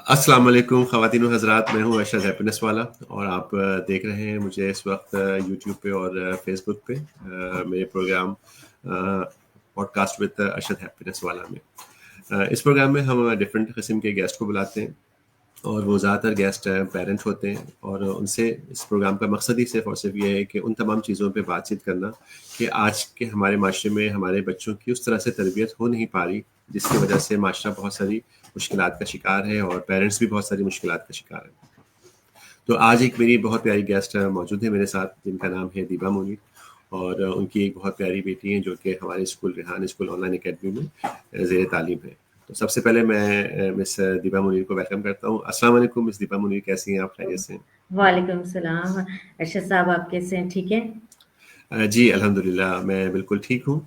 अस्सलाम वालेकुम ख़वातीन व हज़रात, मैं हूँ अरशद हैप्पीनेस वाला और आप देख रहे हैं मुझे इस वक्त यूट्यूब पे और फेसबुक पे मेरे program podcast with Arshad happiness वाला में। इस प्रोग्राम में हम डिफरेंट किस्म के गेस्ट को बुलाते हैं और वो ज़्यादातर गेस्ट पेरेंट होते हैं और उनसे इस प्रोग्राम का मकसद ही सिर्फ़ और सिर्फ ये है कि उन तमाम चीज़ों पे बातचीत करना कि आज के हमारे माशरे में हमारे बच्चों की उस तरह से तरबियत हो नहीं पा रही, जिसकी वजह से माशरा बहुत सारी मुश्किलात का शिकार है और पेरेंट्स भी बहुत सारी मुश्किलात का शिकार है। तो आज एक मेरी बहुत प्यारी गेस्ट मौजूद है मेरे साथ, जिनका नाम है दीबा मुनीर और उनकी एक बहुत प्यारी बेटी है जो कि हमारे school Rehan school online academy में ज़ेर तालीम है। तो सबसे पहले मैं मिस दीबा मुनीर को वेलकम करता हूँ। अस्सलाम वालेकुम मिस दीबा मुनीर, कैसी हैं आप? खैरियत से हैं? वालेकुम सलाम। अरशद साहब आप कैसे हैं? ठीक हैं? जी अल्हम्दुलिल्लाह मैं बिल्कुल ठीक हूँ।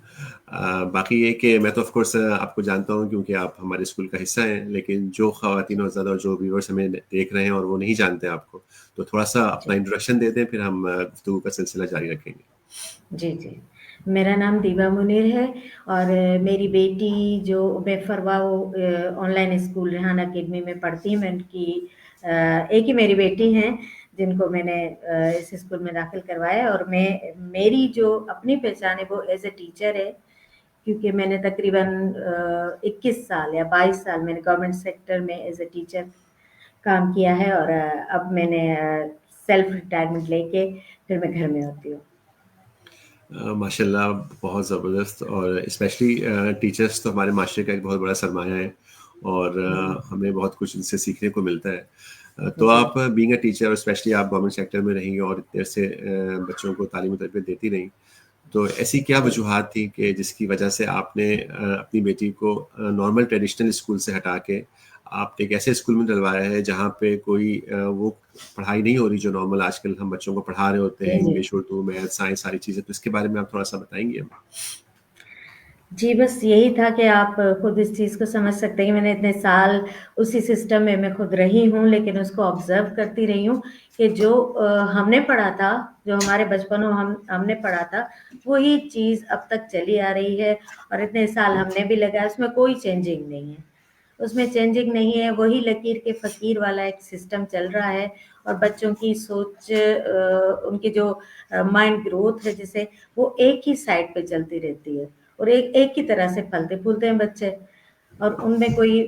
बाकी ये कि मैं तो ऑफ़ कोर्स आपको जानता हूँ क्योंकि आप हमारे स्कूल का हिस्सा हैं, लेकिन जो ख़वातीन हज़रात और जो व्यूअर्स हमें देख रहे हैं और वो नहीं जानते आपको, तो थोड़ा-सा अपना जी, इंट्रोडक्शन दे दें, फिर हम गुफ्तगू का सिलसिला जारी रखेंगे। जी, जी। मेरा नाम दीबा मुनीर है और मेरी बेटी जो बेफ़रवा वो ऑनलाइन स्कूल रेहान अकेडमी में पढ़ती है। मैं उनकी एक ही मेरी बेटी हैं जिनको मैंने इस स्कूल में दाखिल करवाया है और मेरी जो अपनी पहचान है वो एज़ अ टीचर है, क्योंकि मैंने तकरीबन 21 साल या 22 साल मैंने गवर्नमेंट सेक्टर में एज़ अ टीचर काम किया है और अब मैंने सेल्फ रिटायरमेंट लेके फिर मैं घर में होती हूँ। माशाल्लाह बहुत ज़बरदस्त और स्पेशली टीचर्स तो हमारे माशरे का एक बहुत बड़ा सरमाया है और जी, हमें बहुत कुछ उनसे सीखने को मिलता है। तो जी। आप बीइंग अ टीचर और स्पेशली आप गवर्नमेंट सेक्टर में रही और इतने से बच्चों को तालीम और तरबियत देती रहीं। तो ऐसी क्या जी। वजूहात थी कि जिसकी वजह से आपने अपनी बेटी को नॉर्मल ट्रेडिशनल स्कूल से हटा के आपने एक ऐसे स्कूल में डलवाया है जहाँ पे कोई वो पढ़ाई नहीं हो रही जो नॉर्मल आजकल हम बच्चों को पढ़ा रहे होते जी, हैं, जी। इंग्लिश, उर्दू, मैथ, साइंस सारी चीज़ें, तो इसके बारे में आप थोड़ा-सा बताएँगी हमें? जी, बस यही था कि आप खुद इस चीज़ को समझ सकते हैं कि मैंने इतने साल उसी सिस्टम में मैं खुद रही हूँ, लेकिन उसको ऑब्ज़र्व करती रही हूँ कि जो हमने पढ़ा था, जो हमारे बचपन में हमने पढ़ा था, वही चीज़ अब तक चली आ रही है और इतने साल हमने भी लगाया, उसमें कोई चेंजिंग नहीं है। उसमें चेंजिंग नहीं है, वही लकीर के फ़कीर वाला एक सिस्टम चल रहा है और बच्चों की सोच उनकी जो माइंड ग्रोथ है जिसे, वो एक ही साइड पे चलती रहती है और एक एक ही तरह से फलते-फूलते हैं बच्चे और उनमें कोई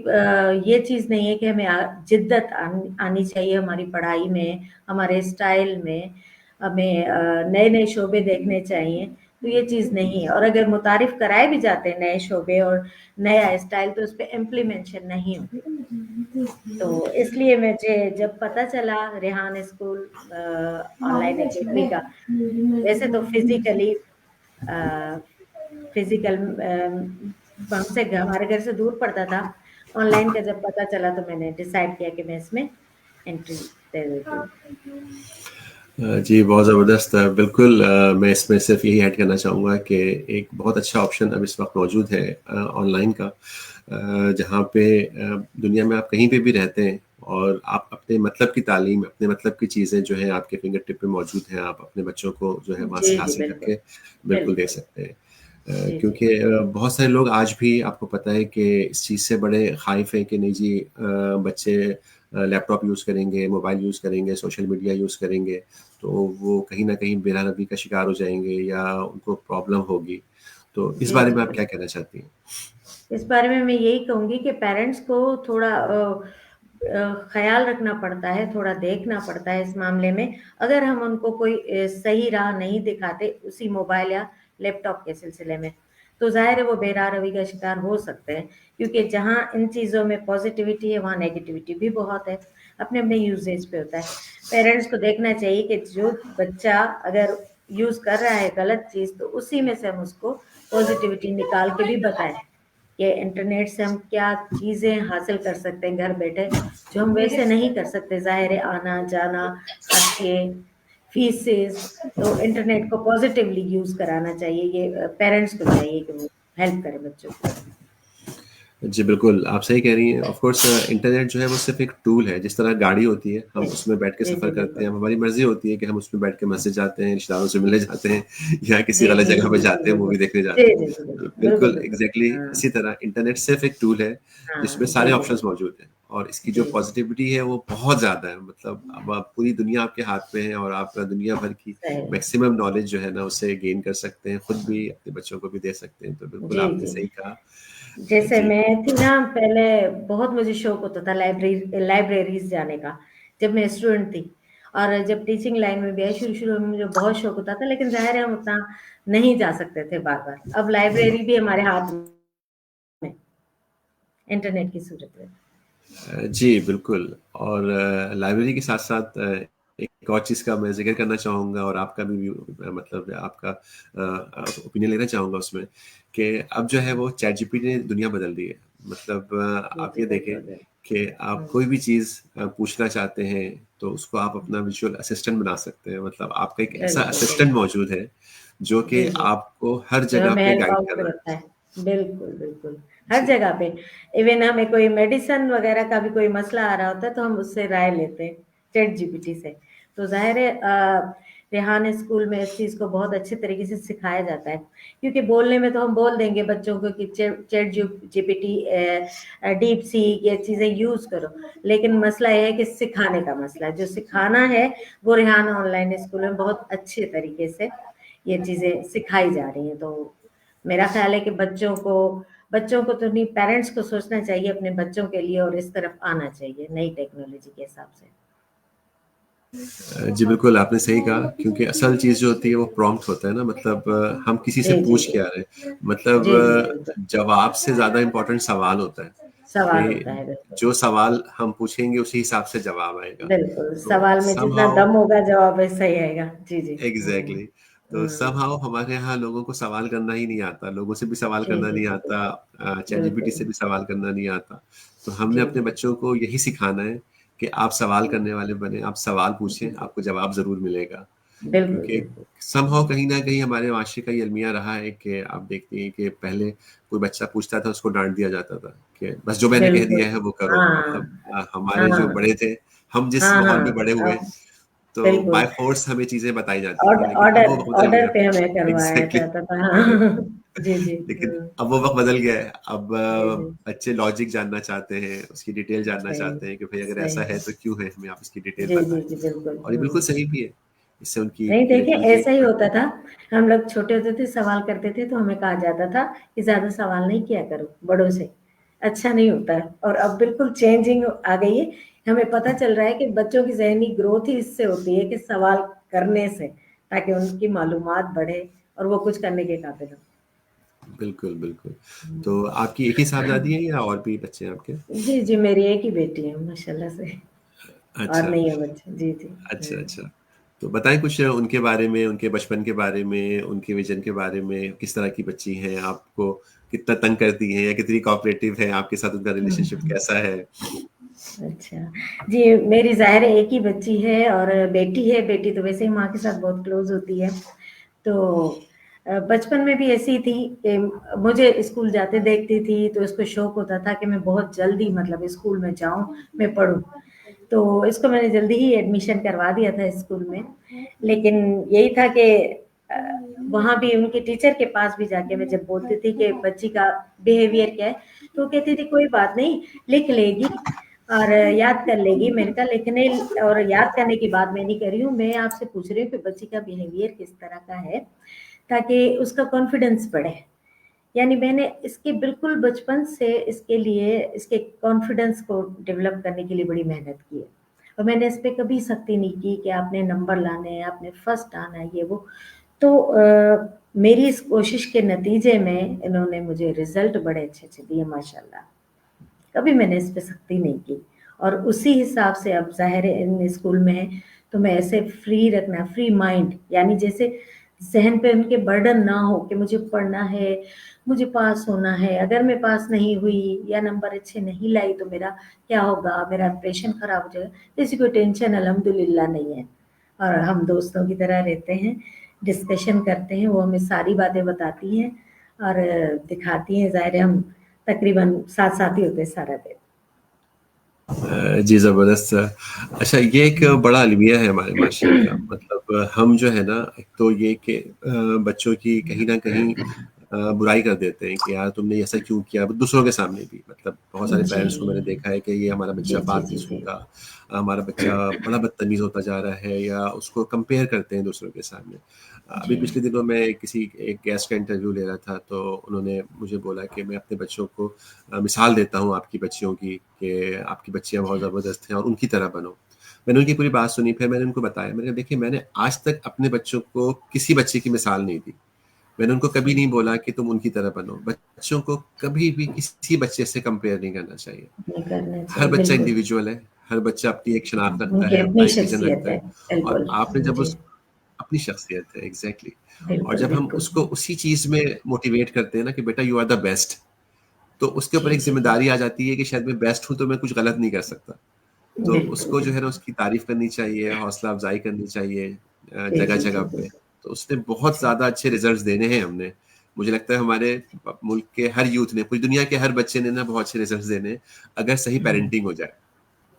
ये चीज़ नहीं है कि हमें जिद्दत आनी चाहिए हमारी पढ़ाई में, हमारे स्टाइल में, हमें नए-नए शोबे देखने चाहिए, तो ये चीज़ नहीं है और अगर मुतारिफ़ कराए भी जाते हैं नए शोबे और नया स्टाइल तो उसपे इम्प्लीमेंशन नहीं होती। तो इसलिए मुझे जब पता चला रेहान स्कूल ऑनलाइन अकेडमी का, वैसे तो फिज़िकल हमसे हमारे घर से दूर पड़ता था। ऑनलाइन का जब पता चला तो मैंने डिसाइड किया कि मैं इसमें एंट्री दे देती हूँ। जी, बहुत ज़बरदस्त। बिल्कुल मैं इसमें सिर्फ़ यही ऐड करना चाहूँगा कि एक बहुत अच्छा ऑप्शन अब इस वक़्त मौजूद है ऑनलाइन का, जहाँ पे दुनिया में आप कहीं पे भी रहते हैं और आप अपने मतलब की तालीम, अपने मतलब की चीज़ें जो हैं आपके फिंगर टिप पे मौजूद हैं, आप अपने बच्चों को जो है वहाँ जी, से जी, हासिल बिल्कुल। करके बिल्कुल दे बिल्कुल। सकते हैं। जी, जी। क्योंकि बहुत सारे लोग आज भी आपको पता है कि इस चीज़ से बड़े ख़ाइफ़ हैं कि नहीं जी बच्चे लैपटॉप यूज़ करेंगे, मोबाइल यूज़ करेंगे, सोशल मीडिया यूज़ करेंगे, तो वो कहीं न कहीं बेरारवी का शिकार हो जाएँगे या उनको प्रॉब्लम होगी। तो इस जी, बारे जी, में आप क्या बिल्कुल। कहना चाहती हैं? इस बारे में मैं यही कहूँगी कि पेरेंट्स को थोड़ा ख़्याल रखना पड़ता है, थोड़ा देखना पड़ता है इस मामले में। अगर हम उनको कोई सही राह नहीं दिखाते उसी मोबाइल या लैपटॉप के सिलसिले में, तो ज़ाहिर है वो बेराह-रवी का शिकार हो सकते हैं, क्योंकि जहाँ इन चीज़ों में पॉज़िटिविटी है, वहाँ नेगेटिविटी भी बहुत है। अपने-अपने यूसेज पे होता है। पेरेंट्स को देखना चाहिए कि जो बच्चा अगर यूज़ कर रहा है गलत चीज़, तो उसी में से हम उसको पॉज़िटिविटी निकाल के भी बताएँ। कि इंटरनेट से हम क्या चीज़ें हासिल कर सकते हैं घर बैठे, जो हम वैसे नहीं कर सकते। ज़ाहिर है आना-जाना, खर्चे, फीसेस, तो इंटरनेट को पॉज़िटिवली यूज़ कराना चाहिए। ये पेरेंट्स को चाहिए कि वो हेल्प करें बच्चों की। जी, बिल्कुल, आप सही कह रही हैं। ऑफ़ कोर्स इंटरनेट जो है वो सिर्फ़ एक टूल है, जिस तरह गाड़ी होती है, हम जी, उसमें बैठ के जी, सफ़र जी, करते बिल्कुल। हैं, अब हमारी मर्ज़ी होती है कि हम उसमें बैठ के मस्जिद जाते हैं, रिश्तेदारों से मिलने जाते हैं या किसी जी, गलत जी, जगह पे जी, जी, जाते हैं, बिल्कुल। मूवी देखने जी, जाते हैं। जी, जी, बिल्कुल। बिल्कुल, बिल्कुल, बिल्कुल। एग्ज़ैक्टली हाँ, इसी तरह इंटरनेट सिर्फ़ एक टूल है, हाँ। जिसमें जी, सारे जी, ऑप्शंस बिल्कुल। मौजूद हैं और इसकी जो जी, पॉजिटिविटी है वो बहुत ज़्यादा है। मतलब अब आप पूरी दुनिया आपके हाथ में है और आप दुनिया भर की सही। मैक्सिमम नॉलेज जो है ना उससे गेन कर सकते हैं, खुद भी अपने बच्चों को भी दे सकते हैं। तो बिल्कुल जी, आपने जी। सही कहा। जैसे जी। मैं थी ना पहले, बहुत मुझे शौक होता था लाइब्रेरीज़ जाने का, जब मैं स्टूडेंट थी। और जब टीचिंग लाइन में भी आई शुरू-शुरू में मुझे बहुत शौक होता था, लेकिन ज़ाहिर है हम उतना नहीं जा सकते थे बार-बार। अब लाइब्रेरी भी हमारे हाथ में, इंटरनेट की सूरत में। जी, बिल्कुल। और लाइब्रेरी के साथ-साथ एक और चीज़ का मैं ज़िक्र करना चाहूँगा और आपका भी मतलब आपका ओपिनियन लेना चाहूँगा उसमें, कि अब जो है वो चैट जीपीटी ने दुनिया बदल दी है। मतलब जी, आप जी, ये देखें बिल्कुल, बिल्कुल। कि आप हुँ। कोई भी चीज़ पूछना चाहते हैं, तो उसको आप अपना वर्चुअल असिस्टेंट बना सकते हैं। मतलब आपका एक ऐसा बिल्कुल, असिस्टेंट बिल्कुल। मौजूद है, जो कि जी, जी। आपको हर जो जगह हमें पे हेल्प गाइड आउट कर रहा है। करता है। बिल्कुल, बिल्कुल। हर जी। जगह पे। इवन हमें कोई मेडिसिन वगैरह का भी कोई मसला आ रहा होता है तो हम उससे राय लेते हैं, चैट जीपीटी से। तो ज़ाहिर है रेहान स्कूल में इस चीज़ को बहुत अच्छे तरीके से सिखाया जाता है। क्योंकि बोलने में तो हम बोल देंगे बच्चों को कि चैट जीपीटी डीप सीक ये चीज़ें यूज़ करो। लेकिन मसला ये है कि सिखाने का मसला है। जो सिखाना है वो रेहान ऑनलाइन स्कूल में बहुत अच्छे तरीके से ये चीज़ें सिखाई जा रही हैं। तो मेरा ख़्याल है कि बच्चों को तो नहीं, पेरेंट्स को सोचना चाहिए अपने बच्चों के लिए और इस तरफ आना चाहिए नई टेक्नोलॉजी के हिसाब से। जी बिल्कुल, आपने सही कहा, क्योंकि असल चीज़ जो होती है वो प्रॉम्प्ट होता है ना। मतलब हम किसी से जी, जी, पूछ जी। क्या रहे हैं। मतलब जी, जी, बिल्कुल। जवाब से ज़्यादा इम्पोर्टेंट सवाल होता है, सवाल होता कि है, बिल्कुल। जो सवाल हम पूछेंगे उसी हिसाब से जवाब आएगा। बिल्कुल, तो सवाल में जितना समहाउ दम होगा जवाब वैसा ही आएगा। जी, जी। हुँ। एग्ज़ैक्टली। तो हुँ। समहाउ हमारे यहाँ लोगों को सवाल करना ही नहीं आता, लोगों से भी सवाल जी, करना जी, नहीं जी, आता, बिल्कुल। चैट जीपीटी बिल्कुल। से भी सवाल करना नहीं आता। तो हमने जी, अपने जी। बच्चों को यही सिखाना है कि आप सवाल करने वाले बने, आप सवाल पूछें, जी। आपको जवाब ज़रूर मिलेगा। बिल्कुल, क्योंकि बिल्कुल। समहाउ कहीं न कहीं हमारे माशरे का ये अलमिया रहा है कि आप देखती हैं कि पहले कोई बच्चा पूछता था, उसको डाँट दिया जाता था कि बस जो मैंने कह बिल्कुल। दिया है वो करो। हाँ। मतलब हमारे जो हाँ। बड़े थे, हम जिस हाँ, माहौल में हाँ। बड़े हुए, अब तो बाय बिल्कुल। फ़ोर्स हमें चीज़ें बताई जाती थी, लेकिन अब ऑर्डर वो वक़्त बदल ऑर्डर गया। पे हमें करवाया एग्ज़ैक्टली, जाता था। ऑर्डर हाँ। पे। जी, जी। लेकिन हुँ। अब वो वक़्त बदल गया है। अब जी, जी। बच्चे लॉजिक जानना चाहते हैं, उसकी डिटेल जानना सही, चाहते हैं कि भई अगर ऐसा सही। है तो क्यों है? हमें आप इसकी डिटेल जी, जी, बताएँ। जी, बिल्कुल। और ये बिल्कुल हुँ। सही भी है। इससे उनकी नहीं देखिए, क्रिएटिविटी ऐसा ही होता बढ़ती है। था। हम लोग छोटे होते थे, सवाल करते थे तो हमें कहा जाता था कि ज़्यादा सवाल नहीं किया करो बड़ों से, अच्छा नहीं होता है। और अब बिल्कुल चेंजिंग आ गई है। हमें पता चल रहा है कि बच्चों की ज़हनी ग्रोथ ही इससे होती है कि सवाल करने से, ताकि उनकी मालूमात बढ़े और वो कुछ करने के काबिल हों। बिल्कुल, बिल्कुल। हुँ। तो आपकी एक ही साहबज़ादी है या और भी बच्चे हैं आपके? जी, जी, मेरी एक ही बेटी है माशाल्लाह से। और अच्छा। नहीं है बच्चे। जी, जी। अच्छा, हुँ। अच्छा। तो बताएँ कुछ उनके बारे में, उनके बचपन के बारे में, उनके विज़न के बारे में, किस तरह की बच्ची हैं? आपको कितना तंग करती हैं या कितनी कोऑपरेटिव है? आपके साथ उनका रिलेशनशिप कैसा है? अच्छा। जी, मेरी ज़ाहिर है एक ही बच्ची है और बेटी है। बेटी तो वैसे ही माँ के साथ बहुत क्लोज़ होती है। तो बचपन में भी ऐसी थी कि मुझे स्कूल जाते देखती थी तो उसको शौक होता था कि मैं बहुत जल्दी मतलब स्कूल में जाऊँ, मैं पढ़ूँ। तो इसको मैंने जल्दी ही एडमिशन करवा दिया था स्कूल में। लेकिन यही था कि अ, वहाँ भी उनके टीचर के पास भी जाके मैं जब बोलती थी कि बच्ची का बिहेवियर क्या है, तो वो कहती थी कोई बात नहीं, लिख लेगी और याद कर लेगी। मैंने कहा लिखने और याद करने की बात मैं नहीं कर रही हूँ, मैं आपसे पूछ रही हूँ कि बच्ची का बिहेवियर किस तरह का है, ताकि उसका कॉन्फिडेंस बढ़े। यानी मैंने इसके बिल्कुल बचपन से इसके लिए इसके कॉन्फिडेंस को डेवलप करने के लिए बड़ी मेहनत की है। और मैंने इस पे कभी सख्ती नहीं की कि आपने नंबर लाने हैं, आपने फर्स्ट आना है, ये वो। तो मेरी इस कोशिश के नतीजे में इन्होंने मुझे रिज़ल्ट बड़े अच्छे-अच्छे दिए माशाल्लाह। कभी मैंने इस पे सख्ती नहीं की और उसी हिसाब से अब ज़ाहिर है इन स्कूल में है, तो मैं ऐसे फ्री रखना, फ्री माइंड, यानी जैसे ज़हन पे उनके बर्डन ना हो कि मुझे पढ़ना है, मुझे पास होना है, अगर मैं पास नहीं हुई या नंबर अच्छे नहीं लाई तो मेरा क्या होगा, मेरा इंप्रेशन खराब हो जाएगा, तो ऐसी कोई टेंशन अल्हम्दुलिल्लाह नहीं है। और हम दोस्तों की तरह रहते हैं, डिस्कशन करते हैं, वो हमें सारी बातें बताती हैं और दिखाती हैं। ज़ाहिर है हम तकरीबन साथ-साथ ही होते हैं सारा दिन। जी, ज़बरदस्त। अच्छा, ये एक हुँ। बड़ा अलमिया है हमारे माशरे का। मतलब हम जो है ना, एक तो ये कि बच्चों की कहीं न कहीं बुराई कर देते हैं कि यार तुमने ऐसा क्यों किया, दूसरों के सामने भी। मतलब बहुत सारे जी। पेरेंट्स को मैंने देखा है कि ये हमारा जी, बच्चा जी, बात नहीं जी, जी। सुनता, हमारा बच्चा बड़ा बदतमीज होता जा रहा है, या उसको कंपेयर करते हैं दूसरों के सामने। अभी जी, पिछले दिनों मैं किसी एक गेस्ट का इंटरव्यू ले रहा था, तो उन्होंने मुझे बोला कि मैं अपने बच्चों को मिसाल देता हूँ आपकी बच्चियों की, कि आपकी बच्चियाँ बहुत ज़बरदस्त हैं और उनकी तरह बनो। मैंने उनकी पूरी बात सुनी, फिर मैंने उनको बताया, मैंने कहा देखिए मैंने आज तक अपने बच्चों को किसी बच्चे की मिसाल नहीं दी। मैंने उनको कभी नहीं बोला कि तुम उनकी तरह बनो। बच्चों को कभी भी किसी बच्चे से कंपेयर नहीं करना चाहिए। नहीं करना हर चाहिए, बच्चा बिल्कुल। इंडिविजुअल है, हर बच्चा अपनी एक शनाख्त रखता उनकी है, अपना अपनी एक विज़न शख्सियत रखता है, है, और बिल्कुल। आपने जब जी, उस अपनी शख्सियत है, एग्ज़ैक्टली। और बिल्कुल, जब हम बिल्कुल। उसको उसी चीज़ में मोटिवेट करते हैं ना कि बेटा यू आर द बेस्ट, तो उसके ऊपर जी, एक जी, जी। ज़िम्मेदारी आ जाती है कि शायद मैं बेस्ट हूँ तो मैं कुछ गलत नहीं कर सकता। तो बिल्कुल, उसको जो है ना बिल्कुल। उसकी तारीफ़ करनी चाहिए, हौसला अफ़ज़ाई करनी चाहिए जी, जी, जी, जगह-जगह पे। बिल्कुल। तो उसने बहुत जी। ज़्यादा अच्छे रिज़ल्ट्स देने हैं हमने। मुझे लगता है हमारे मुल्क के हर यूथ ने, पूरी दुनिया के हर बच्चे ने ना बहुत अच्छे रिज़ल्ट्स देने हैं, अगर सही हुँ। पेरेंटिंग हो जाए।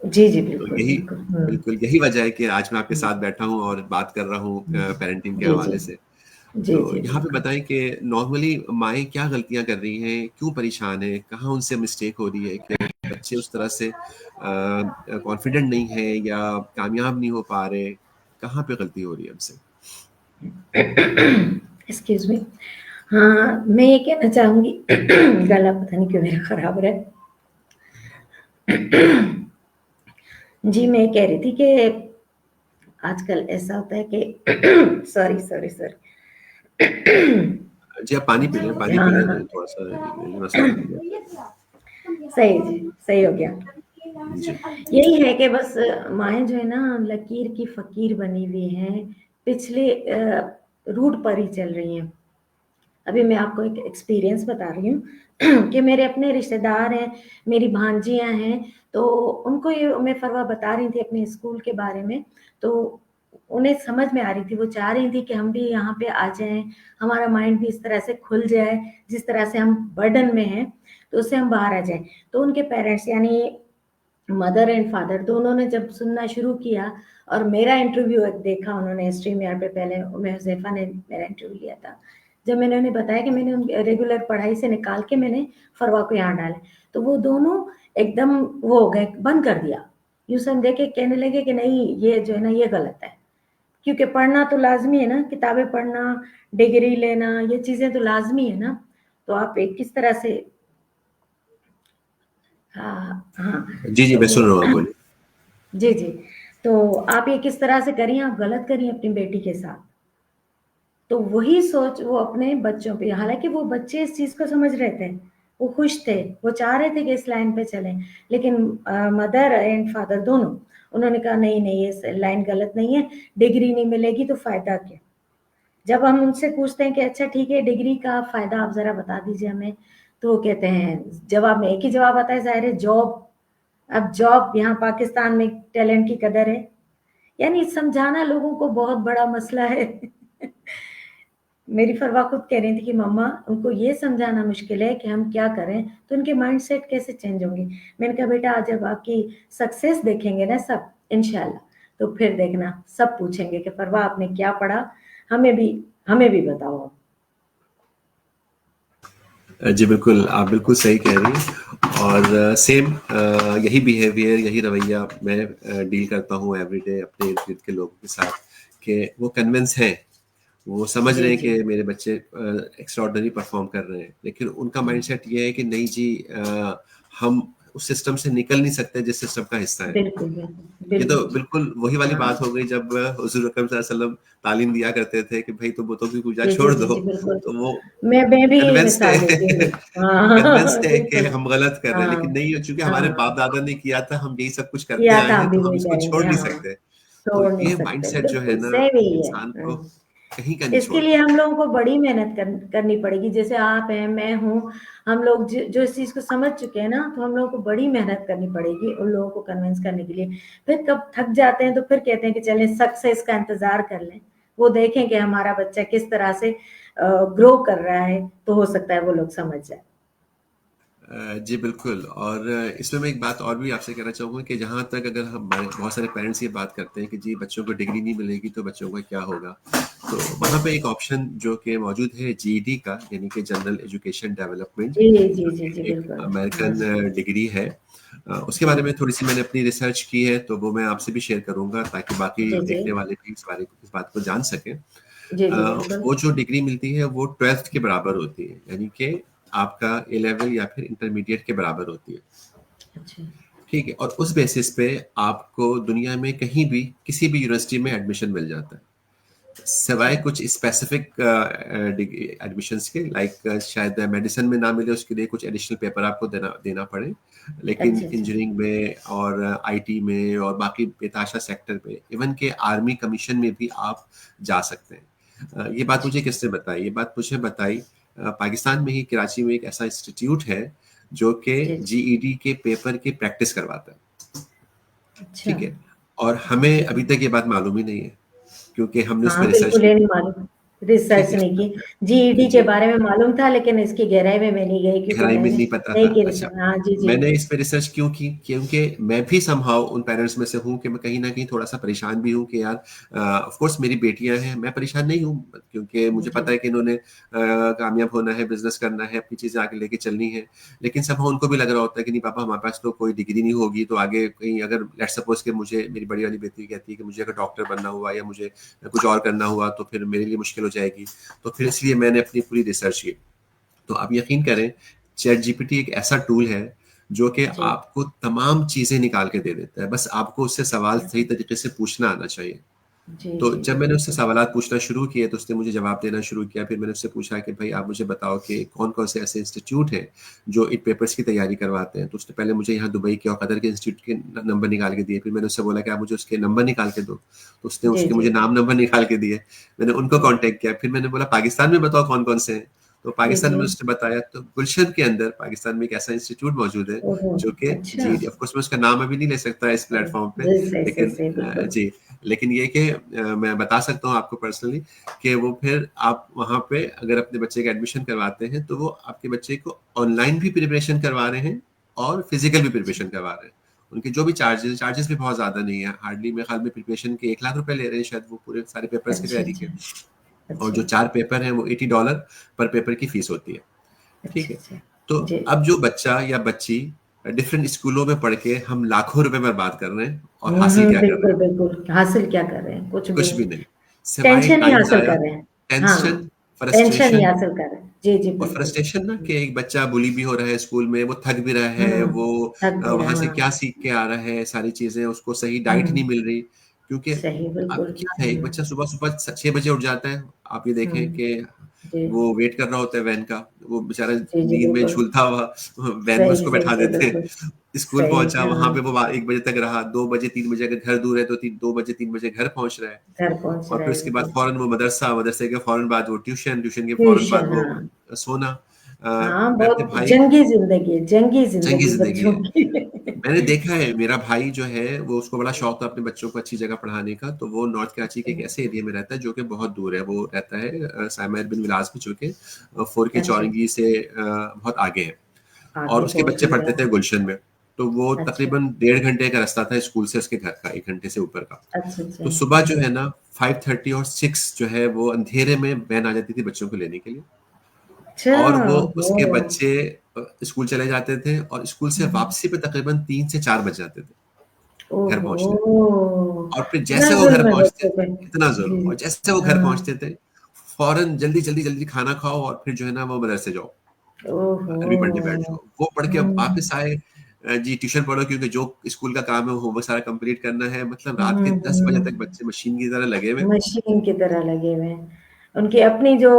जी, जी, तो बिल्कुल, यही बिल्कुल। हुँ, बिल्कुल यही वजह है कि आज मैं आपके हुँ, साथ बैठा हूँ और बात कर रहा हूँ हुँ। पेरेंटिंग के जी, जी। हवाले से। जी, तो जी, यहाँ पे बिल्कुल। बताएँ कि नॉर्मली माएँ क्या गलतियाँ कर रही हैं? क्यों परेशान हैं? कहाँ उनसे मिस्टेक हो रही है कि बच्चे उस तरह से कॉन्फिडेंट नहीं हैं या कामयाब नहीं हो पा रहे? कहाँ पे गलती हो रही है हमसे? Excuse me. हाँ, मैं ये कहना चाहूँगी गला पता नहीं क्यों मेरा खराब रहा है। जी, मैं ये कह रही थी कि आजकल ऐसा होता है कि सॉरी, सॉरी, सॉरी। जी, आप पानी हाँ, पी लें, हाँ। थोड़ा-सा ये मसला हो गया। सही जी, सही हो गया। जी। यही है कि बस माएँ जो है ना लकीर की फ़कीर बनी हुई हैं, पिछले रूट पर ही चल रही हैं। अभी मैं आपको एक एक्सपीरियंस बता रही हूँ कि मेरे अपने रिश्तेदार हैं, मेरी भांजियाँ हैं, तो उनको ये मैं फ़रवा बता रही थी अपने स्कूल के बारे में, तो उन्हें समझ में आ रही थी, वो चाह रही थी कि हम भी यहाँ पे आ जाएँ, हमारा माइंड भी इस तरह से खुल जाए, जिस तरह से हम बर्डन में हैं, तो उससे हम बाहर आ जाएँ। तो उनके पेरेंट्स यानी मदर एंड फादर दोनों ने जब सुनना शुरू किया और मेरा इंटरव्यू देखा उन्होंने स्ट्रीमयार्ड पे, पहले उम्मे हुज़ैफ़ा ने मेरा इंटरव्यू लिया था। जब मैंने उन्हें बताया कि मैंने उनकी रेगुलर पढ़ाई से निकाल के मैंने फ़रवा को यहाँ डाला, तो वो दोनों एकदम वो हो गए, बंद कर दिया। यूँ समझे कि कहने लगे कि नहीं ये जो है ना ये गलत है। क्योंकि पढ़ना तो लाज़मी है ना, किताबें पढ़ना, डिग्री लेना, ये चीज़ें तो लाज़मी है ना। तो आप एक किस तरह से हाँ, हाँ। जी, जी, मैं सुन रहा हूँ, आप तो बोलिए। जी, जी। तो आप ये किस तरह से करिए, आप गलत करिए अपनी बेटी के साथ। तो वही सोच वो अपने बच्चों पे, हालाँकि वो बच्चे इस चीज़ को समझ रहे थे, वो खुश थे, वो चाह रहे थे कि इस लाइन पे चलें, लेकिन मदर एंड फादर दोनों, उन्होंने कहा नहीं, नहीं ये लाइन गलत नहीं है, डिग्री नहीं मिलेगी तो फ़ायदा क्या? जब हम उनसे पूछते हैं कि अच्छा ठीक है डिग्री का फ़ायदा आप ज़रा बता दीजिए हमें, तो वो कहते हैं जवाब में एक ही जवाब आता है ज़ाहिर है जॉब। अब जॉब यहाँ पाकिस्तान में टैलेंट की कदर है। यानी समझाना लोगों को बहुत बड़ा मसला है। मेरी फ़रवा खुद कह रही थी कि मम्मा उनको ये समझाना मुश्किल है कि हम क्या करें, तो उनके माइंडसेट कैसे चेंज होंगे? मैंने कहा बेटा आज जब आपकी सक्सेस देखेंगे ना सब इंशाल्लाह, तो फिर देखना सब पूछेंगे कि फ़रवा आपने क्या पढ़ा? हमें भी हमें भी बताओ आप। जी बिल्कुल, आप बिल्कुल सही कह रही हैं, और सेम यही बिहेवियर, यही रवैया मैं डील करता हूँ एवरीडे अपने इर्द-गिर्द के लोगों के साथ, कि वो कन्विंस हैं, वो समझ जी, रहे हैं जी। कि मेरे बच्चे एक्स्ट्राऑर्डिनरी परफॉर्म कर रहे हैं, लेकिन उनका हुँ, माइंडसेट ये है कि नहीं जी, हम उस सिस्टम से निकल नहीं सकते जिस सिस्टम का हिस्सा है। बिल्कुल, बिल्कुल, ये तो बिल्कुल। बिल्कुल वही वाली हाँ। बात हो गई जब हुज़ूर अकरम सल्लल्लाहु अलैहि वसल्लम तालीम दिया करते थे कि भई तुम बुतों की पूजा जी, जी, छोड़ जी, दो, जी, बिल्कुल। तो वो मैं भी यही कन्विंस्ड मिसाल देती थे। हूँ। हाँ, कन्विंस्ड है कि बिल्कुल। हम गलत कर रहे हैं, हाँ, लेकिन नहीं, चूंकि हमारे बाप हाँ। दादा ने किया था, हम यही सब कुछ करते किया आए था हैं, हम भी तो हम वही इसको करेंगे, छोड़ नहीं हाँ। सकते। तो छोड़ नहीं ये सकते, माइंडसेट जो है बिल्कुल ना, सेम यही है। इंसान को कहीं का नहीं इसके लिए छोड़ता। हम लोगों को बड़ी मेहनत करनी पड़ेगी, जैसे आप हैं, मैं हूँ, हम लोग जो इस चीज़ को समझ चुके हैं ना, तो हम लोगों को बड़ी मेहनत करनी पड़ेगी उन लोगों को कन्विंस करने के लिए। फिर कब थक जाते हैं, तो फिर कहते हैं कि चलें सक्सेस का इंतज़ार कर लें। वो देखें कि हमारा बच्चा किस तरह से ग्रो कर रहा है, तो हो सकता है वो लोग समझ जाएँ। जी बिल्कुल, और इसमें मैं एक बात और भी आपसे कहना चाहूँगा कि जहाँ तक अगर हम बहुत सारे पेरेंट्स ये बात करते हैं कि जी बच्चों को डिग्री नहीं मिलेगी तो बच्चों का क्या होगा? तो वहाँ पे एक ऑप्शन जो कि मौजूद है जीईडी का, यानी कि जनरल एजुकेशन डेवलपमेंट, जी, जी, जो जी, कि जी, एक बिल्कुल। हाँ, अमेरिकन डिग्री है। उसके जी। बारे में थोड़ी सी मैंने अपनी रिसर्च की है, तो वो मैं आपसे भी शेयर करूंगा ताकि बाकी जी, जी। देखने वाले भी इस बात को जान सकें। जी, जी, बिल्कुल। वो जो डिग्री मिलती है वो 12th के बराबर होती है, यानी कि आपका ए लेवल या फिर इंटरमीडिएट के बराबर होती है। अच्छा, ठीक है, और उस बेसिस पे आपको दुनिया में कहीं भी किसी भी यूनिवर्सिटी में एडमिशन मिल जाता है, अच्छा, सिवाय कुछ स्पेसिफिक एडमिशंस के, लाइक शायद मेडिसिन में ना मिले, उसके लिए कुछ एडिशनल पेपर आपको देना देना पड़े। लेकिन अच्छा, अच्छा, इंजीनियरिंग में और आईटी में और बाकी बेताशा सेक्टर में, इवन के आर्मी कमीशन में भी आप जा सकते हैं। ये बात अच्छा, मुझे किसने बताई? ये बात मुझे बताई पाकिस्तान में ही कराची में एक ऐसा इंस्टीट्यूट है जो कि जी, जी, जीईडी के पेपर की प्रैक्टिस करवाता है। अच्छा। ठीक है, और जी, हमें जी। अभी तक ये बात मालूम ही नहीं है, क्योंकि हमने उस हाँ, पर रिसर्च बिल्कुल नहीं ये नहीं की। मालूम, ठीक रिसर्च है, नहीं की। जीईडी के जी, बारे में मालूम था, लेकिन इसकी गहराई में मैं नहीं गई क्योंकि गहराई में मैंने नहीं पता नहीं था। की अच्छा, रिसर्च। हाँ, जी, जी। मैंने इस पे रिसर्च क्यों की? क्योंकि मैं भी समहाउ उन पेरेंट्स में से हूँ कि मैं कहीं न कहीं थोड़ा-सा परेशान भी हूँ कि यार ऑफ कोर्स मेरी बेटियाँ हैं, मैं परेशान नहीं हूँ, क्योंकि मुझे जी, पता है कि इन्होंने कामयाब होना है, बिज़नेस करना है, अपनी चीज़ें आगे लेके चलनी है। लेकिन समहाउ उनको भी लग रहा होता है कि नहीं पापा, हमारे पास तो कोई डिग्री नहीं होगी, तो आगे कहीं अगर लेट्स सपोज़ कि मुझे, मेरी बड़ी वाली बेटी कहती है कि मुझे अगर डॉक्टर बनना हुआ या मुझे कुछ और करना हुआ तो फिर मेरे लिए मुश्किल हो जाएगी। तो फिर इसलिए मैंने अपनी पूरी रिसर्च की। तो आप यकीन करें, चैट जीपीटी एक ऐसा टूल है जो कि जी, आपको तमाम चीजें निकाल के दे देता है, बस आपको उससे सवाल सही तरीके से पूछना आना चाहिए। जी, तो जी, जब जी, मैंने उससे बिल्कुल। सवालात पूछना शुरू किए तो उसने मुझे जवाब देना शुरू किया। फिर मैंने उससे पूछा कि भाई आप मुझे बताओ कि कौन कौन से ऐसे इंस्टीट्यूट हैं जो इन पेपर्स की तैयारी करवाते हैं। तो उसने पहले मुझे यहाँ दुबई के और कतर के इंस्टीट्यूट के नंबर निकाल के दिए। फिर मैंने उससे बोला कि आप मुझे उसके नंबर निकाल के दो, तो उसने जी, उसके जी, मुझे नाम नंबर निकाल के दिए। मैंने उनको जी, कांटेक्ट किया। फिर मैंने बोला पाकिस्तान में बताओ कौन कौन से हैं। तो जी, पाकिस्तान जी। में उसने बताया, तो गुलशन के अंदर पाकिस्तान में एक ऐसा इंस्टीट्यूट मौजूद है ओहो! जो कि अच्छा। जी, ऑफ कोर्स मैं उसका नाम अभी नहीं ले सकता इस प्लेटफॉर्म पे, जी, सही, सही, लेकिन सही, बिल्कुल। जी, लेकिन ये कि मैं बता सकता हूँ आपको पर्सनली कि वो फिर आप वहाँ पे अगर अपने बच्चे का एडमिशन करवाते हैं तो वो आपके बच्चे को ऑनलाइन भी प्रिपरेशन करवा रहे हैं और फिजिकल भी अच्छा, प्रिपरेशन करवा रहे हैं। उनके जो भी चार्जेस भी बहुत ज्यादा नहीं है, हार्डली मेरे ख्याल में प्रिपरेशन के 1 लाख रुपए ले रहे हैं शायद, वो पूरे सारे पेपर्स की अच्छा, तैयारी के। अच्छा, और अच्छा, जो 4 पेपर हैं वो $80 पर पेपर की फीस होती है। ठीक अच्छा, है, अच्छा। तो जी। अब जो बच्चा या बच्ची डिफरेंट स्कूलों में पढ़ के हम लाखों रुपए बर्बाद कर रहे हैं और हुँ, हासिल हुँ, क्या कर रहे बिल्कुल, हैं? बिल्कुल। हासिल क्या कर रहे हैं? कुछ भी कुछ नहीं। भी नहीं, सिवाय टेंशन ही टाइम हासिल ज़ाया, कर रहे हैं। हाँ, टेंशन, टेंशन ही फ्रस्ट्रेशन। हासिल कर रहे हैं। जी, जी, और बिल्कुल। फ्रस्ट्रेशन ना हुँ, कि एक बच्चा बुली भी हो रहा है स्कूल में, वो थक भी रहा है, हुँ, वो थक भी रहा वहाँ से क्या हाँ, सीख के आ रहा है, सारी चीज़ें, उसको सही डाइट नहीं हुँ, मिल रही। क्योंकि सही, अब बिल्कुल। क्या है, एक हुँ, बच्चा सुबह-सुबह 6 बजे उठ जाता है, आप ये हुँ, देखें कि जी, वो वेट कर रहा होता है वैन का, वो बेचारा जी, जी, नींद में बिल्कुल। झूलता हुआ वैन में सही, उसको सही, बैठा सही, देते बिल्कुल। हैं। स्कूल सही, पहुँचा, वहाँ हाँ, पे वो 1 बजे तक रहा, 2 बजे, 3 बजे अगर घर दूर है तो 2 बजे, 3 बजे घर पहुँच रहा है। घर पहुँच और रहा फिर है, उसके बाद बिल्कुल। फौरन वो मदरसा, मदरसे के फौरन बाद वो ट्यूशन, ट्यूशन के फौरन बाद ट्यूशन, वो हाँ। सोना। हाँ, मैं अपने बहुत भाई, जंगी ज़िंदगी है, जंगी चंगी ज़िंदगी ज़िंदगी बच्चों है। की। मैंने देखा है, मेरा भाई जो है वो, उसको बड़ा शौक था अपने बच्चों को अच्छी जगह पढ़ाने का, तो वो नॉर्थ कराची के अच्छा, एक ऐसे एरिया में रहता है जो कि बहुत दूर है। वो रहता है सायमा बिन विलास में, जो कि 4 के अच्छा, चौरंगी से बहुत आगे है। और आगे उसके बहुत बच्चे दूर है। पढ़ते थे गुलशन में। तो वो अच्छा, तकरीबन 1.5 घंटे का रास्ता था स्कूल से उसके घर का, 1 घंटे से ऊपर का। अच्छा, अच्छा, तो सुबह जो अच्छा, है ना 5:30 और 6 जो है वो अंधेरे में वैन आ जाती थी बच्चों को लेने के लिए। अच्छा, और वो उसके ओह! बच्चे स्कूल चले जाते थे और स्कूल से हुँ, हुँ। वापसी पे तकरीबन 3 से 4 बज जाते थे घर पहुंचने में। ओहो! और फिर इतना जैसे वो घर ज़ुल्म है पहुंचते, बच्चों पे। इतना जी, जुल्म, और जैसे वो घर हाँ, पहुंचते थे फौरन जल्दी जल्दी जल्दी खाना खाओ और फिर जो है ना वो मदरसे जाओ, अरबी पढ़ने बैठ ओहो! जाओ। वो पढ़ के हुँ, वापस आए, जी ट्यूशन पढ़ो क्योंकि जो स्कूल का काम है वो होमवर्क सारा कंप्लीट करना है। मतलब रात के हुँ, 10 बजे हुँ। तक बच्चे मशीन की तरह लगे हुए। मशीन की तरह लगे हुए हैं। उनकी अपनी जो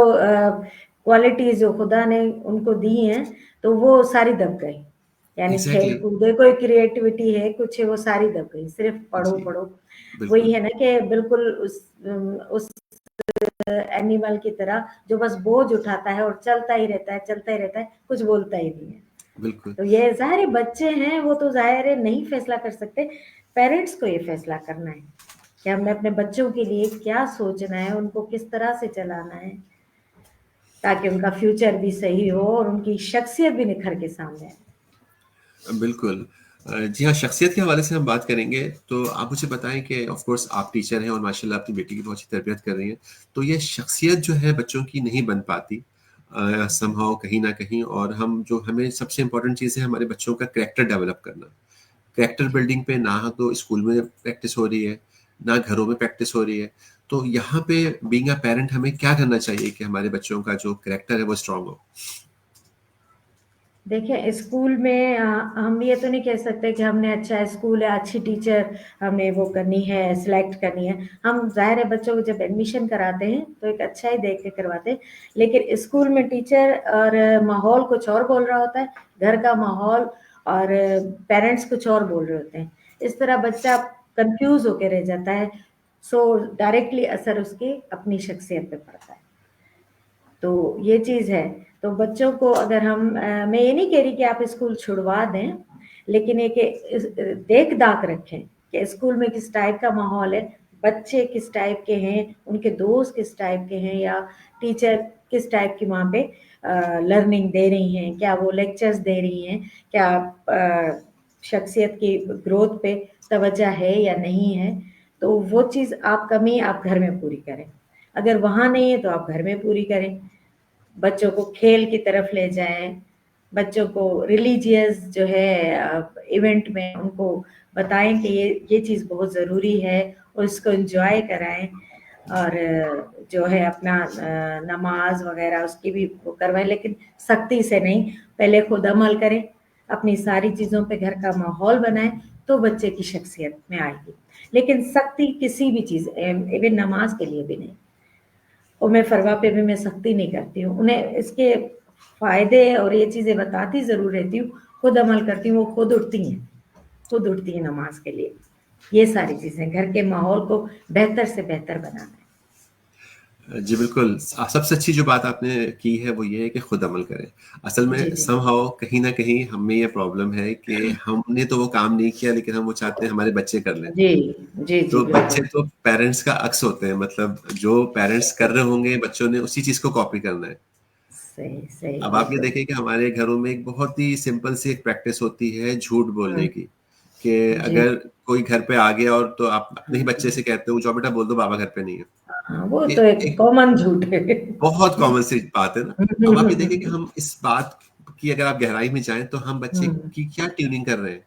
क्वालिटीज़ जो खुदा ने उनको दी हैं, तो वो सारी दब गई। यानी एग्जैक्टली, खेल-कूद है, कोई क्रिएटिविटी है, कुछ है, वो सारी दब गई। सिर्फ़ पढ़ो, जी, पढ़ो। वही बिल्कुल, है ना कि बिल्कुल उस एनिमल की तरह जो बस बोझ उठाता है और चलता ही रहता है, चलता ही रहता है, कुछ बोलता ही नहीं है। बिल्कुल। तो ये ज़ाहिर है बच्चे हैं, वो तो ज़ाहिर है नहीं फ़ैसला कर सकते। पेरेंट्स को ये फ़ैसला करना है कि हमने अपने बच्चों के लिए क्या सोचना है, उनको किस तरह से चलाना है, ताकि उनका फ्यूचर भी सही हो और उनकी शख्सियत भी निखर के सामने आए। बिल्कुल। जी हाँ, शख्सियत के हवाले से हम बात करेंगे, तो आप मुझे बताएँ कि ऑफ़ कोर्स आप टीचर हैं और माशाल्लाह अपनी बेटी की बहुत अच्छी तरबियत कर रही हैं। तो ये शख्सियत जो है बच्चों की नहीं बन पाती समहाउ कहीं न कहीं, और हमें सबसे इम्पोर्टेंट चीज़ है हमारे बच्चों का कैरेक्टर डेवलप करना। कैरेक्टर जी। बिल्डिंग पे ना तो स्कूल में प्रैक्टिस हो रही है, ना घरों में प्रैक्टिस हो रही है। तो यहाँ पे बीइंग अ पैरेंट हमें क्या करना चाहिए कि हमारे बच्चों का जो कैरेक्टर है वो स्ट्रॉन्ग हो? देखिए, स्कूल में हम ये तो नहीं कह सकते कि हमने अच्छा स्कूल है, अच्छी टीचर हमने वो करनी है, सेलेक्ट करनी है। हम ज़ाहिर है बच्चों को जब एडमिशन कराते हैं, तो एक अच्छा ही देख के करवाते हैं। लेकिन स्कूल में टीचर और माहौल कुछ और बोल रहा होता है, घर का माहौल और पेरेंट्स कुछ और बोल रहे होते हैं। इस तरह बच्चा कन्फ्यूज़ होके रह जाता है, सो डायरेक्टली असर उसकी अपनी शख्सियत पे पड़ता है। तो ये चीज़ है। तो बच्चों को अगर मैं ये नहीं कह रही कि आप स्कूल छुड़वा दें, लेकिन एक देख-दाख रखें कि स्कूल में किस टाइप का माहौल है, बच्चे किस टाइप के हैं, उनके दोस्त किस टाइप के हैं, या टीचर किस टाइप की वहाँ पे लर्निंग दे रही हैं, क्या वो लेक्चर्स दे रही हैं, क्या शख्सियत की ग्रोथ पे तवज्जो है या नहीं है। तो वो चीज़ कमी आप घर में पूरी करें। अगर वहाँ नहीं है तो आप घर में पूरी करें। बच्चों को खेल की तरफ ले जाएँ, बच्चों को रिलीजियस जो है इवेंट में उनको बताएँ कि ये चीज़ बहुत ज़रूरी है और इसको एन्जॉय कराएँ, और जो है अपना नमाज़ वग़ैरह उसकी भी वो करवाएँ, लेकिन सख्ती से नहीं। पहले खुद अमल करें, अपनी सारी चीज़ों पे घर का माहौल बनाएँ, तो बच्चे की शख्सियत में आएगी। लेकिन सख्ती किसी भी चीज़ इवन नमाज़ के लिए भी नहीं। और मैं फ़रवा पे भी मैं सख्ती नहीं करती हूँ। उन्हें इसके फ़ायदे और ये चीज़ें बताती ज़रूर रहती हूँ, खुद अमल करती हूँ, वो खुद उठती हैं नमाज़ के लिए। ये सारी चीज़ें घर के माहौल को बेहतर से बेहतर बनाना है। जी बिल्कुल, सबसे अच्छी जो बात आपने की है वो ये है कि खुद अमल करें। असल जी, में जी। समहाउ कहीं न कहीं हम में ये प्रॉब्लम है कि हमने तो वो काम नहीं किया, लेकिन हम वो चाहते हैं हमारे बच्चे कर लें। जी, जी, जी, तो बच्चे बिल्कुल। तो पेरेंट्स का अक्स होते हैं, मतलब जो पेरेंट्स कर रहे होंगे बच्चों ने उसी चीज़ को कॉपी करना है। सही, सही, अब आप ये बिल्कुल। देखें कि हमारे घरों में एक बहुत ही सिंपल सी एक प्रैक्टिस होती है झूठ बोलने हुँ, की, कि जी। अगर कोई घर पे आ गया और तो आप अपने ही बच्चे हुँ, से कहते हो, जाओ बेटा बोल दो बाबा घर पे नहीं है। हाँ, वो ये तो एक एक कॉमन झूठ है। बहुत कॉमन सी बात है ना। अब आप ये देखें कि हम इस बात की अगर आप गहराई में जाएँ तो हम बच्चे हुँ, की क्या ट्यूनिंग कर रहे हैं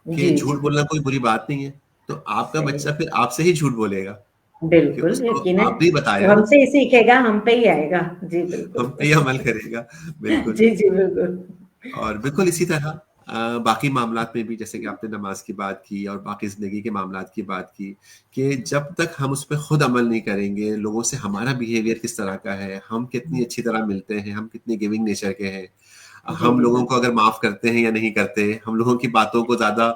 कि जी, जी, झूठ बोलना बिल्कुल, कोई बुरी बात नहीं है। तो आपका सही बच्चा है। फिर आपसे ही झूठ बोलेगा कि बिल्कुल, उसको यकीनन। आपने ही वो बताया ना, हमसे ही सीखेगा, हम पे ही आएगा। जी, हम बिल्कुल। पे ही अमल करेगा। बिल्कुल। जी, जी, बिल्कुल। और बिल्कुल इसी तरह बाकी मामलात में भी, जैसे कि आपने नमाज की बात की और बाकी ज़िंदगी के मामलात की बात की, कि जब तक हम उस पे खुद अमल नहीं करेंगे, लोगों से हमारा बिहेवियर किस तरह का है, हम कितनी अच्छी तरह मिलते हैं, हम कितनी गिविंग नेचर के हैं, जी, हम जी, लोगों को बिल्कुल। अगर माफ़ करते हैं या नहीं करते, हम लोगों की बातों को ज़्यादा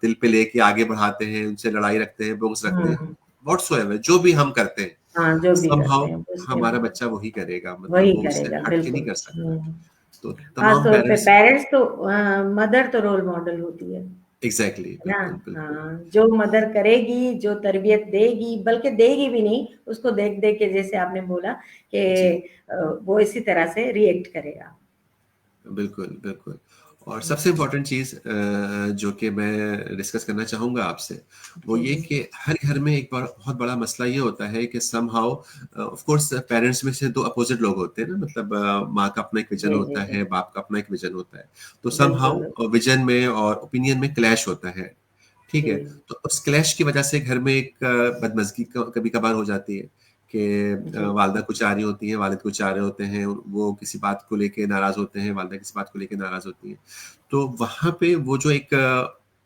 दिल पे लेके आगे बढ़ाते हैं, उनसे लड़ाई रखते हैं, बुग़्ज़ रखते हैं, हुँ, व्हाट्सोएवर जो भी हम करते हैं, हाँ, जो भी करते समहाउ हैं वो उसके हमारा बच्चा वही करेगा, मतलब वही वो उससे करेगा, हट के नहीं बिल्कुल। कर सकता। हुँ। तो ख़ास तमाम तौर पे पेरेंट्स पेरेंट्स तो मदर तो रोल मॉडल होती है एग्ज़ैक्टली, ना? बिल्कुल, बिल्कुल। हाँ, जो मदर करेगी, जो तरबियत देगी, बल्कि देगी भी नहीं, उसको देख-देख के जैसे आपने बोला कि जी, वो इसी तरह से रिएक्ट करेगा। बिल्कुल, बिल्कुल। और हुँ, सबसे इम्पोर्टेंट चीज़ जो कि मैं डिस्कस करना चाहूँगा आपसे, वो जी, ये जी। कि हर घर में एक बहुत बड़ा मसला ये होता है कि समहाउ ऑफ़ कोर्स पेरेंट्स में से 2 अपोज़िट लोग होते हैं ना, मतलब माँ का अपना एक विज़न जी, जी, होता जी। है, बाप का अपना एक विज़न होता है। तो बिल्कुल, समहाउ बिल्कुल। विज़न में और ओपिनियन में क्लैश होता है, ठीक जी, है? तो उस क्लैश की वजह से घर में एक बदमज़गी कभी-कभार हो जाती है कि जी। वालिदा कुछ चाह रही होती हैं, वालिद कुछ चाह रहे होते हैं, वो किसी बात को लेके नाराज़ होते हैं, वालिदा किसी बात को लेके नाराज़ होती हैं। तो वहाँ पे वो जो एक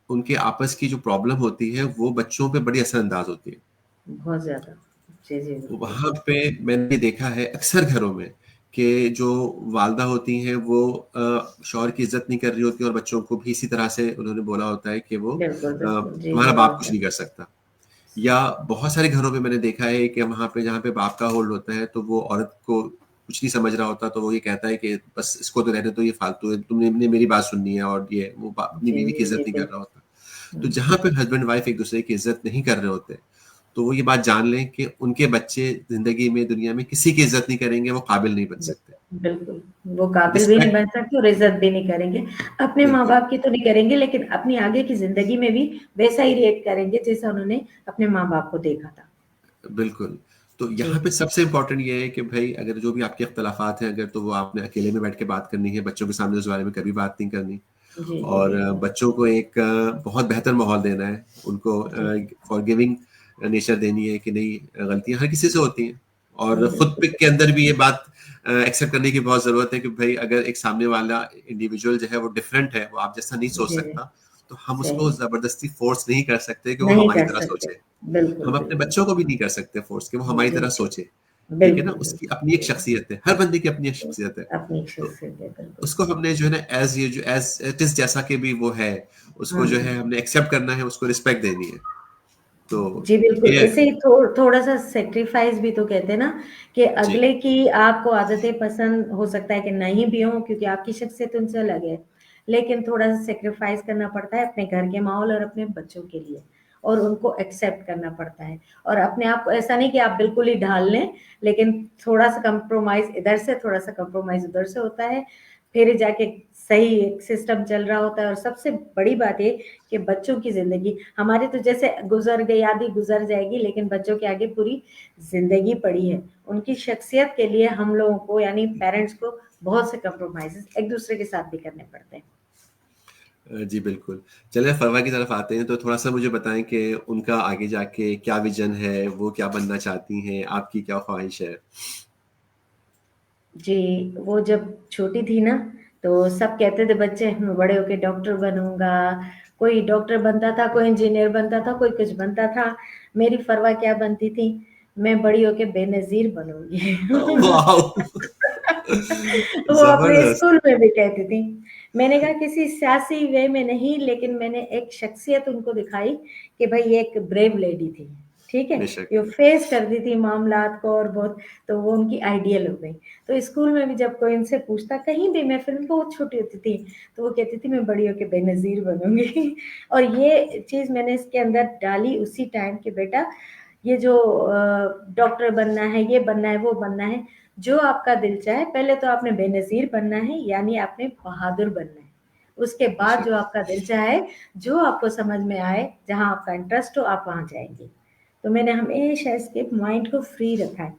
उनके आपस की जो प्रॉब्लम होती है, वो बच्चों पे बड़ी असरअंदाज़ होती है। बहुत ज़्यादा। जी, जी, बिल्कुल। वहाँ पे मैंने देखा है अक्सर घरों में कि जो वालिदा होती हैं वो शौहर की इज़्ज़त नहीं कर रही होती, और बच्चों को भी इसी तरह से उन्होंने बोला होता है कि वो बिल्कुल, बिल्कुल। जी, तुम्हारा जी, बाप कुछ बिल्कुल। नहीं कर सकता। या बहुत सारे घरों में मैंने देखा है कि वहाँ पे जहाँ पे बाप का होल्ड होता है, तो वो औरत को कुछ नहीं समझ रहा होता, तो वो ये कहता है कि बस इसको तो रहने दो, ये फालतू है, तुमने मेरी बात सुननी है, और ये वो अपनी जी, बीवी की जी, इज़्ज़त जी, नहीं कर रहा बिल्कुल। होता। तो हुँ, जहाँ पे हस्बैंड वाइफ एक दूसरे की इज़्ज़त नहीं कर रहे होते, तो वो ये बात जान लें कि उनके बच्चे ज़िंदगी में, दुनिया में किसी की इज़्ज़त नहीं करेंगे, वो काबिल नहीं बन सकते। बिल्कुल, वो काबिल भी नहीं रिस्पेक्ट बन सकते और इज़्ज़त भी नहीं करेंगे। अपने बिल्कुल, माँ-बाप की तो नहीं करेंगे, लेकिन अपनी आगे की ज़िंदगी में भी वैसा ही रिएक्ट करेंगे जैसा उन्होंने अपने माँ-बाप को देखा था। बिल्कुल। तो जी, यहाँ पे सबसे इम्पोर्टेंट ये है कि भई अगर जो भी आपके इख्तिलाफ़ात हैं अगर, तो वो आपने अकेले में बैठ के बात करनी है, बच्चों के सामने उस बारे में कभी बात नहीं करनी। जी, जी, और बिल्कुल। बच्चों को एक बहुत बेहतर माहौल देना है, उनको जी, फॉरगिविंग नेचर देनी है कि नहीं, गलतियाँ हर किसी से होती हैं, और खुद बिल्कुल, पे के अंदर भी ये बात एक्सेप्ट करने की बहुत ज़रूरत है कि भई अगर एक सामने वाला इंडिविजुअल जो है वो डिफरेंट है, वो आप जैसा नहीं सोच जी, जी, सकता, तो हम उसको सही, ज़बरदस्ती फ़ोर्स नहीं कर सकते कि वो नहीं हमारी कर तरह सकते। सोचे। बिल्कुल, हम अपने बिल्कुल। बच्चों को भी नहीं कर सकते फ़ोर्स कि वो हमारी जी, तरह जी, सोचे, ठीक है ना? बिल्कुल, उसकी बिल्कुल, अपनी एक बिल्कुल। शख्सियत है, हर बंदे की अपनी एक शख्सियत है। अपनी तो शख्सियत है, बिल्कुल। उसको हमने जो है ना एज़ इट इज़ जैसा कि भी वो है, उसको जो है हाँ। हमने एक्सेप्ट करना है, उसको रिस्पेक्ट देनी है। तो जी, बिल्कुल, ये ऐसे ही थोड़ा-सा सैक्रिफ़ाइस भी तो कहते हैं ना, कि जी, अगले की आपको आदतें पसंद हो सकता है कि नहीं भी हों, क्योंकि आपकी शख्सियत उनसे अलग है। लेकिन थोड़ा-सा सैक्रिफ़ाइस करना पड़ता है अपने घर के माहौल और अपने बच्चों के लिए, और उनको एक्सेप्ट करना पड़ता है। और अपने आप को ऐसा नहीं कि आप बिल्कुल ही ढाल लें, लेकिन थोड़ा-सा कंप्रोमाइज़ इधर से, थोड़ा-सा कंप्रोमाइज़ उधर से होता है, फिर जाके सही एक सिस्टम चल रहा होता है। और सबसे बड़ी बात ये कि बच्चों की ज़िंदगी हमारी तो जैसे गुज़र गई, आधी गुज़र जाएगी, लेकिन बच्चों के आगे पूरी ज़िंदगी पड़ी है। उनकी शख्सियत के लिए हम लोगों को, यानी पेरेंट्स को, बहुत से कंप्रोमाइज़ेज़ एक-दूसरे के साथ भी करने पड़ते हैं। जी बिल्कुल। चलिए फरवा की तरफ आते हैं, तो थोड़ा-सा मुझे बताएँ कि उनका आगे जाके क्या विज़न है, वो क्या बनना चाहती हैं, आपकी क्या ख़्वाहिश है? जी, वो जब छोटी थी ना, तो सब कहते थे बच्चे, मैं बड़े होके डॉक्टर बनूँगा। कोई डॉक्टर बनता था, कोई इंजीनियर बनता था, कोई कुछ बनता था। मेरी फ़रवा क्या बनती थी, मैं बड़ी होके बेनज़ीर बनूँगी। वाओ! वो अपने ज़बरदस्त। स्कूल में भी कहती थी। मैंने कहा किसी सियासी वे में नहीं, लेकिन मैंने एक शख्सियत उनको दिखाई कि भई ये एक ब्रेव लेडी थी, ठीक है? बेशक, ये फेस करती थी मामलात को, और बहुत, तो वो उनकी आइडियल हो गई। तो स्कूल में भी जब कोई उनसे पूछता, कहीं भी, मैं फिर बहुत छोटी होती थी, तो वो कहती थी मैं बड़ी होके बेनज़ीर बनूँगी। और ये चीज़ मैंने इसके अंदर डाली उसी टाइम कि बेटा, ये जो डॉक्टर बनना है, ये बनना है, वो बनना है, जो आपका दिल चाहे, पहले तो आपने बेनज़ीर बनना है, यानी आपने बहादुर बनना है। उसके बाद बेशक। जो आपका दिल चाहे, जो आपको समझ में आए, जहाँ आपका इंटरेस्ट हो, आप वहाँ जाएँगे। तो मैंने हमेशा इसके माइंड को फ्री रखा है।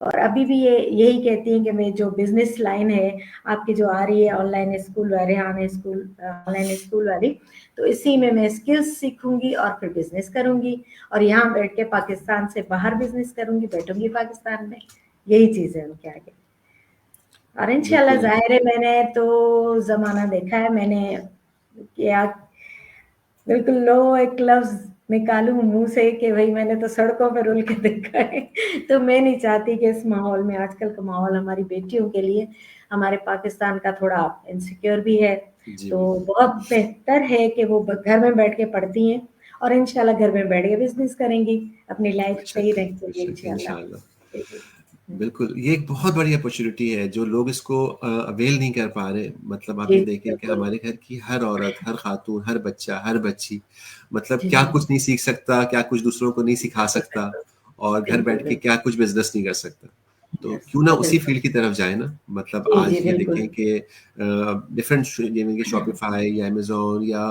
और अभी भी ये यही कहती हैं कि मैं जो बिज़नेस लाइन है, आपकी जो आ रही है online school, Rehan school, online school वाली, तो इसी में मैं स्किल्स सीखूँगी और फिर बिज़नेस करूँगी, और यहाँ बैठ के पाकिस्तान से बाहर बिज़नेस करूँगी, बैठूँगी पाकिस्तान में। यही चीज़ है उनके आगे। और इंशाल्लाह बिल्कुल, ज़ाहिर है, मैंने तो ज़माना देखा है, मैंने क्या बिल्कुल लो एक लफ्ज़ निकालूँ मुँह से कि भई मैंने तो सड़कों पे रुल के देखा है। तो मैं नहीं चाहती कि इस माहौल में, आजकल का माहौल हमारी बेटियों के लिए, हमारे पाकिस्तान का थोड़ा इनसिक्योर भी है। जी तो बिल्कुल। बहुत बेहतर है कि वो घर में बैठ के पढ़ती हैं, और इंशाल्लाह घर में बैठ के बिज़नेस करेंगी, अपनी लाइफ़ सही बेशक, रखेंगी बेशक इंशाल्लाह। इंशाअल्लाह। जी, जी। हुँ। बिल्कुल, ये एक बहुत बड़ी अपॉर्च्युनिटी है, जो लोग इसको अवेल नहीं कर पा रहे। मतलब आप जी, ये देखें कि बिल्कुल। हमारे घर की हर औरत, हर खातून, हर बच्चा, हर बच्ची मतलब जी, क्या जी। कुछ नहीं सीख सकता, क्या कुछ दूसरों को नहीं सिखा बिल्कुल, सकता, बिल्कुल। और घर बिल्कुल, बैठ के बिल्कुल। क्या कुछ बिज़नेस नहीं कर सकता। तो यस, क्यों ना उसी बिल्कुल। फ़ील्ड की तरफ जाएँ ना। मतलब जी, जी, आज ये बिल्कुल। देखें कि डिफरेंट यानी कि शॉपिफ़ाई या अमेज़न या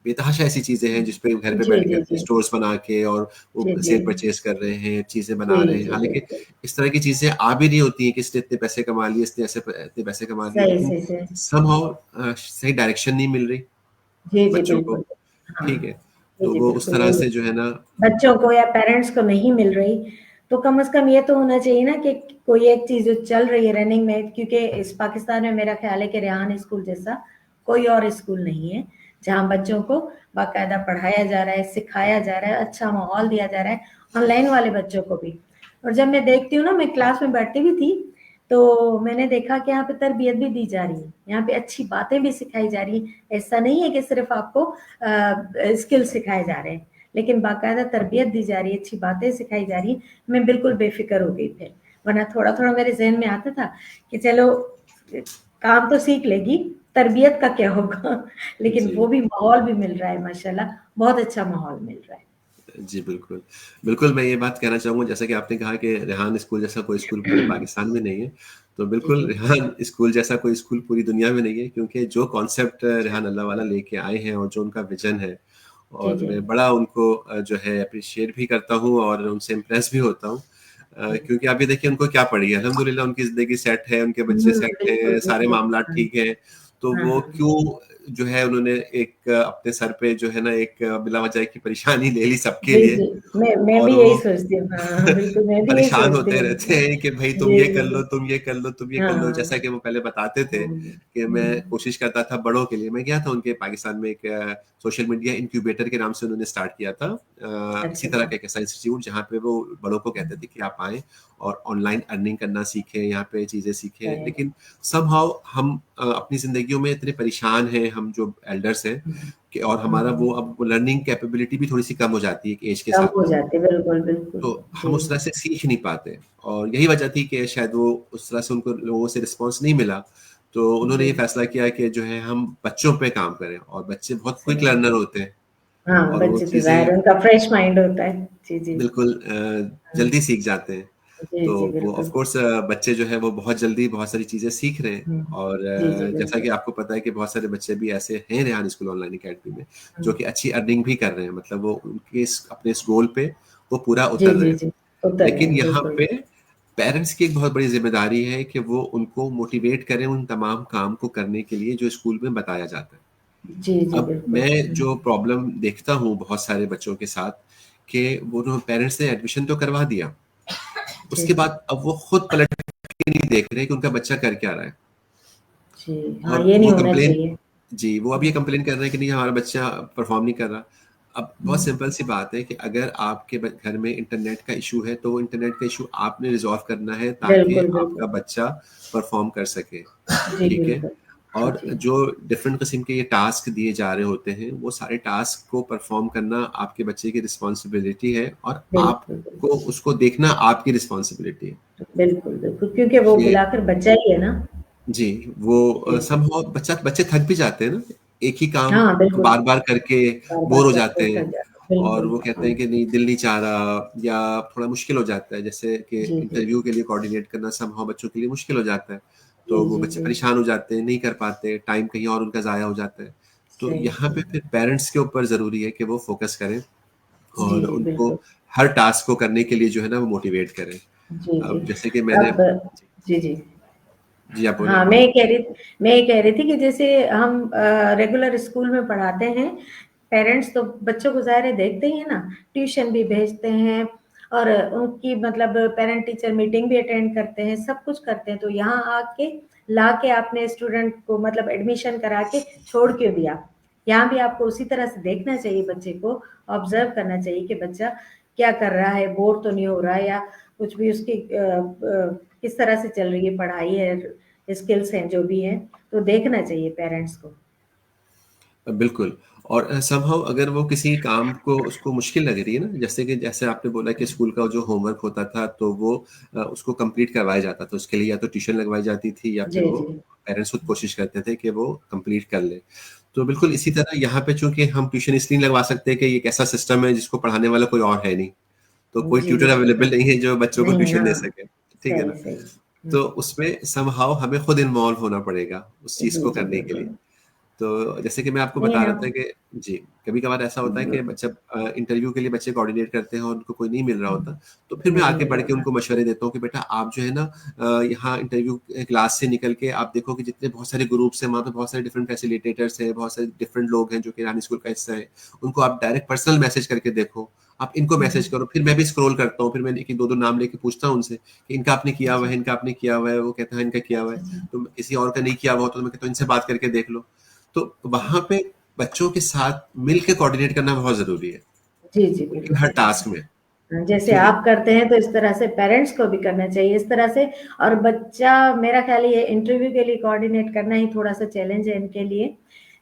बेतहाशा ऐसी चीज़ें हैं जिस पे घर पे जी, बैठ के जी, अपने जी। स्टोर्स बना के और वो जी, जी। सेल परचेज़ कर रहे हैं, चीज़ें जी, बना रहे हैं। जी, हालाँकि बिल्कुल। इस तरह की चीज़ें आ भी नहीं होती हैं कि इसने इतने पैसे कमा लिए, इसने ऐसे इतने पैसे कमा लिए, सही लेकिन से। समहाउ सही डायरेक्शन नहीं मिल रही जी, जी, बच्चों को, बिल्कुल। हाँ। ठीक है? जी, तो जी, वो उस बिल्कुल तरह वही है। से जो है ना। बच्चों को या पेरेंट्स को नहीं मिल रही, तो कम से कम ये तो होना चाहिए ना कि कोई एक चीज़ जो चल रही है रनिंग में, क्योंकि इस पाकिस्तान में मेरा ख़्याल है कि रेहान स्कूल जैसा कोई और स्कूल नहीं है, जहाँ बच्चों को बाकायदा पढ़ाया जा रहा है, सिखाया जा रहा है, अच्छा माहौल दिया जा रहा है, ऑनलाइन वाले बच्चों को भी। और जब मैं देखती हूँ ना, मैं क्लास में बैठती भी थी, तो मैंने देखा कि यहाँ पे तरबियत भी दी जा रही है, यहाँ पे अच्छी बातें भी सिखाई जा रही हैं। ऐसा नहीं है कि सिर्फ़ आपको स्किल सिखाए जा रहे हैं, लेकिन बाकायदा तरबियत दी जा रही है, अच्छी बातें सिखाई जा रही हैं। मैं बिल्कुल बेफ़िक्र हो गई फिर, वरना थोड़ा-थोड़ा मेरे ज़हन में आता था कि चलो काम तो सीख लेगी, तरबियत का क्या होगा? लेकिन जी। वो भी माहौल भी मिल रहा है माशाल्लाह, बहुत अच्छा माहौल मिल रहा है। जी, बिल्कुल। बिल्कुल, मैं ये बात कहना चाहूँगा जैसा कि आपने कहा कि रेहान स्कूल जैसा कोई स्कूल पूरे पाकिस्तान में नहीं है। तो जी, बिल्कुल जी। रेहान स्कूल जैसा कोई स्कूल पूरी दुनिया में नहीं है क्योंकि जो कॉन्सेप्ट रेहान अल्लाहवाला लेके आए हैं और जो उनका विज़न है जी, और जी। मैं बड़ा उनको जो है एप्रिशिएट भी करता हूँ और उनसे इम्प्रेस भी होता हूँ। क्योंकि आप ये देखिए उनको क्या पड़ी है, अल्हम्दुलिल्लाह उनकी ज़िंदगी सेट है, उनके बच्चे सेट बिल्कुल, हैं, सारे बिल्कुल। मामलात हाँ, ठीक हैं। तो हाँ, वो हाँ। क्यों जो है उन्होंने एक अपने सर पे जो है ना एक बिला वजह की परेशानी ले ली सबके जी, लिए जी। मैं और भी वो यही सोचती हूँ। हाँ, बिल्कुल मैं भी यही परेशान सोचती होते हूँ। रहते हैं कि भाई तुम जी, ये कर जी, लो, जी। तुम ये कर लो, तुम ये कर लो। हाँ। जैसा कि वो पहले बताते थे हुँ, कि मैं हुँ। कोशिश करता था बड़ों के लिए। मैं गया था उनके पाकिस्तान में एक सोशल मीडिया इंक्यूबेटर के नाम से उन्होंने स्टार्ट किया था। अच्छा, इसी तरह अच्छा। का एक ऐसा इंस्टीट्यूट जहाँ पे वो बड़ों को कहते थे कि आप आएँ और ऑनलाइन अर्निंग करना सीखें, यहाँ पे चीज़ें सीखें। सही। लेकिन समहाउ हम अपनी ज़िंदगियों में इतने परेशान हैं, हम जो एल्डर्स हैं हुँ, कि और हुँ, हमारा वो हुँ। अब वो लर्निंग कैपेबिलिटी भी थोड़ी-सी कम हो जाती है एक एज के कम साथ हो में। जाती है, बिल्कुल, बिल्कुल। तो हम जी। उस तरह से सीख नहीं पाते और यही वजह थी कि शायद वो उस तरह से उनको लोगों से रिस्पॉन्स नहीं मिला। तो उन्होंने जी, ये फैसला किया कि जो है हम बच्चों पे काम करें और बच्चे बहुत क्विक सही। लर्नर होते हैं हाँ, और वो बच्चे तो ज़ाहिर चीज़ें है उनका फ्रेश माइंड होता है। जी, जी। बिल्कुल हाँ। जल्दी सीख जाते हैं। जी, तो जी, वो ऑफ बिल्कुल। कोर्स बच्चे जो है वो बहुत जल्दी बहुत सारी चीज़ें सीख रहे हैं हुँ। और जी, जी, जैसा कि बिल्कुल। आपको पता है कि बहुत सारे बच्चे भी ऐसे हैं रेहान स्कूल ऑनलाइन अकेडमी में हुँ। जो कि अच्छी अर्निंग भी कर रहे हैं मतलब वो उनके अपने इस गोल पे वो पूरा जी, उतर रहे जी, हैं। जी। उतर रहे लेकिन हैं, यहाँ बिल्कुल। पे पेरेंट्स की एक बहुत बड़ी ज़िम्मेदारी है कि वो उनको मोटिवेट करें उन तमाम काम को करने के लिए जो स्कूल में बताया जाता है। जी, जी, अब बिल्कुल। मैं हुँ। जो प्रॉब्लम देखता हूँ बहुत सारे बच्चों के साथ कि वो जो पेरेंट्स ने एडमिशन तो करवा दिया, जी, उसके बाद अब वो खुद पलट के नहीं देख रहे कि उनका बच्चा कर क्या रहा है जी। हाँ, और ये नहीं वो होना कंप्लेन चाहिए। जी, वो अब ये हुँ। कंप्लेन कर रहे हैं कि नहीं हमारा बच्चा परफ़ॉर्म नहीं कर रहा। अब बहुत हुँ। सिंपल सी बात है कि अगर आपके घर में इंटरनेट का इश्यू है, तो वो इंटरनेट का इश्यू आपने रिज़ॉल्व करना है ताकि बिल्कुल, बिल्कुल। आपका बच्चा परफ़ॉर्म कर सके, जी, ठीक है? बिल्कुल। जी, और जी। जो डिफ़रेंट किस्म के ये टास्क दिए जा रहे होते हैं, वो सारे टास्क को परफ़ॉर्म करना आपके बच्चे की रिस्पॉन्सिबिलिटी है और बिल्कुल, आपको बिल्कुल। उसको देखना आपकी रिस्पॉन्सिबिलिटी है। बिल्कुल, बिल्कुल, क्योंकि वो ये मिलाकर बच्चा ही है ना। जी, वो जी, जी। समहाउ बच्चे थक भी जाते हैं ना, एक ही काम हाँ, को बिल्कुल। बार-बार करके बार-बार बोर हो करके जाते हैं थक जाते हैं। और बिल्कुल, वो कहते हाँ। हैं कि नहीं दिल नहीं चाह रहा या थोड़ा मुश्किल हो जाता है, जैसे कि जी, जी। इंटरव्यू के लिए कोऑर्डिनेट करना समहाउ बच्चों के लिए मुश्किल हो जाता है। तो जी, वो जी, बच्चे जी। परेशान हो जाते हैं, नहीं कर पाते, टाइम कहीं और उनका ज़ाया हो जाता है। तो सही, यहाँ पे सही। फिर पेरेंट्स के ऊपर ज़रूरी है कि वो फ़ोकस करें जी, और जी, उनको बिल्कुल। हर टास्क को करने के लिए जो है ना वो मोटिवेट करें। जी, जी। अब जैसे कि मैंने अब जी, जी। जी, आप बोलें? हाँ, मैं ये कह रही थी कि जैसे हम रेगुलर स्कूल में पढ़ाते हैं, पेरेंट्स तो बच्चों को ज़ाहिर है देखते ही हैं ना, ट्यूशन भी भेजते हैं और उनकी मतलब पेरेंट टीचर मीटिंग भी अटेंड करते हैं, सब कुछ करते हैं। तो यहाँ आके लाके आपने स्टूडेंट को मतलब एडमिशन करा के छोड़ क्यों दिया? यहाँ भी आपको उसी तरह से देखना चाहिए बच्चे को, ऑब्ज़र्व करना चाहिए कि बच्चा क्या कर रहा है, बोर तो नहीं हो रहा है या कुछ भी उसकी किस तरह से चल रही है पढ़ाई है, स्किल्स हैं जो भी हैं, तो देखना चाहिए पेरेंट्स को। बिल्कुल और समहाउ अगर वो किसी काम को उसको मुश्किल लग रही है ना, जैसे कि जैसे आपने बोला कि स्कूल का जो होमवर्क होता था, तो वो उसको कंप्लीट करवाया जाता था। उसके लिए या तो ट्यूशन लगवाई जाती थी या फिर जी, वो जी। पेरेंट्स खुद कोशिश करते थे कि वो कंप्लीट कर लें। तो बिल्कुल इसी तरह यहाँ पे चूँकि हम ट्यूशन इसलिए नहीं लगवा सकते कि ये एक ऐसा सिस्टम है जिसको पढ़ाने वाला कोई और है नहीं। तो कोई जी, ट्यूटर बिल्कुल, अवेलेबल नहीं बिल्कुल। है जो बच्चों को नहीं, ट्यूशन दे हाँ, सके। ठीक है सही, ना? सही। हुँ। तो उसमें समहाउ हमें खुद इन्वॉल्व होना पड़ेगा उस चीज़ जी, को जी, करने के लिए। बिल्कुल। तो जैसे कि मैं आपको नहीं बता रहा था हम कि जी, कभी-कभार ऐसा होता है कि बच्चा इंटरव्यू के लिए बच्चे कोऑर्डिनेट करते हैं और उनको कोई नहीं मिल रहा होता, तो फिर मैं नहीं आगे मिल बढ़ रहा के था। उनको मशवरे देता हूँ कि बेटा आप जो है ना यहाँ इंटरव्यू क्लास से निकल के आप देखो कि जितने बहुत सारे ग्रुप्स हैं, वहाँ पे बहुत सारे डिफरेंट फैसिलिटेटर्स हैं, बहुत सारे डिफरेंट लोग हैं जो कि रानी स्कूल का हिस्सा है। उनको आप डायरेक्ट पर्सनल मैसेज करके देखो, आप इनको हुँ, मैसेज हुँ। करो, फिर मैं भी स्क्रॉल करता हूँ, फिर मैं 1-1 2-2 नाम लेके पूछता हूँ उनसे कि इनका आपने किया हुआ अच्छा, है, इनका आपने किया हुआ है, वो कहता है हाँ, इनका किया हुआ है, अच्छा, अच्छा। तो किसी और का नहीं किया हुआ हो तो मैं कहता हूँ इनसे बात करके देख लो। तो वहाँ पे बच्चों के साथ मिल के कोऑर्डिनेट करना बहुत ज़रूरी है, जी, जी, उनके हर बिल्कुल, टास्क में, बिल्कुल। जैसे क्योंकि आप करते हैं तो इस तरह से पेरेंट्स को भी करना चाहिए इस तरह से और बच्चा मेरा ख़्याल ये इंटरव्यू के लिए कोऑर्डिनेट करना ही थोड़ा-सा चैलेंज है इनके लिए।